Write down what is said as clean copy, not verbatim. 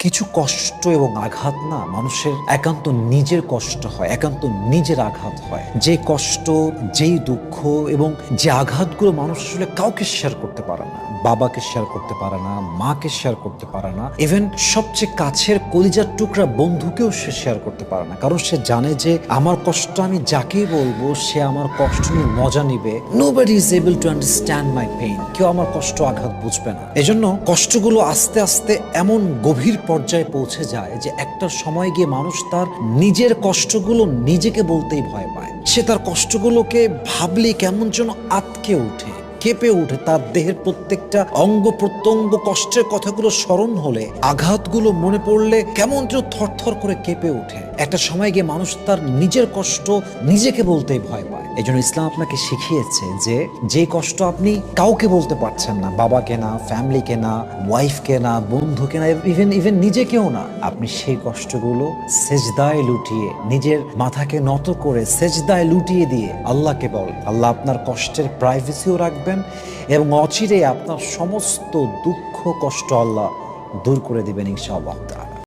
কিছু কষ্ট এবং আঘাত না মানুষের একান্ত নিজের কষ্ট হয়, একান্ত নিজের আঘাত হয়। যে কষ্ট, যেই দুঃখ এবং যে আঘাতগুলো মানুষ আসলে কাউকে শেয়ার করতে পারে না, বাবাকে শেয়ার করতে পারে না, মাকে শেয়ার করতে পারে না, ইভেন সবচেয়ে কাছের কলিজার টুকরা বন্ধুকেও সে শেয়ার করতে পারে না, কারণ সে জানে যে আমার কষ্ট আমি যাকেই বলবো সে আমার কষ্ট নিয়ে মজা নিবে। Nobody is able to understand my pain. কেউ আমার কষ্ট আঘাত বুঝবে না। এজন্য কষ্টগুলো আস্তে আস্তে এমন গভীর পর্যায়ে পৌঁছে যায় যে একটা সময় গিয়ে মানুষ তার নিজের কষ্টগুলো নিজেকে বলতেই ভয় পায়। সে তার কষ্টগুলোকে ভাবলে কেমন যেন আটকে ওঠে, কেঁপে ওঠে। তার দেহের প্রত্যেকটা অঙ্গ প্রত্যঙ্গ কষ্টের কথাগুলো স্মরণ হলে, আঘাতগুলো মনে পড়লে কেমন যেন থরথর করে কেঁপে ওঠে। একটা সময় গিয়ে মানুষ তার নিজের কষ্ট নিজেকে বলতেই ভয় পায়। এই জন্য ইসলাম আপনাকে শিখিয়েছে যে কষ্ট আপনি কাউকে বলতে পারছেন না, বাবাকে না, ফ্যামিলিকে না, ওয়াইফকে না, বন্ধুকে না, ইভেন নিজেকেও না, আপনি সেই কষ্টগুলো সেজদায় লুটিয়ে, নিজের মাথাকে নত করে সেজদায় লুটিয়ে দিয়ে আল্লাহকে বলেন। আল্লাহ আপনার কষ্টের প্রাইভেসিও রাখবেন এবং অচিরে আপনার সমস্ত দুঃখ কষ্ট আল্লাহ দূর করে দিবেন ইনশাআল্লাহ।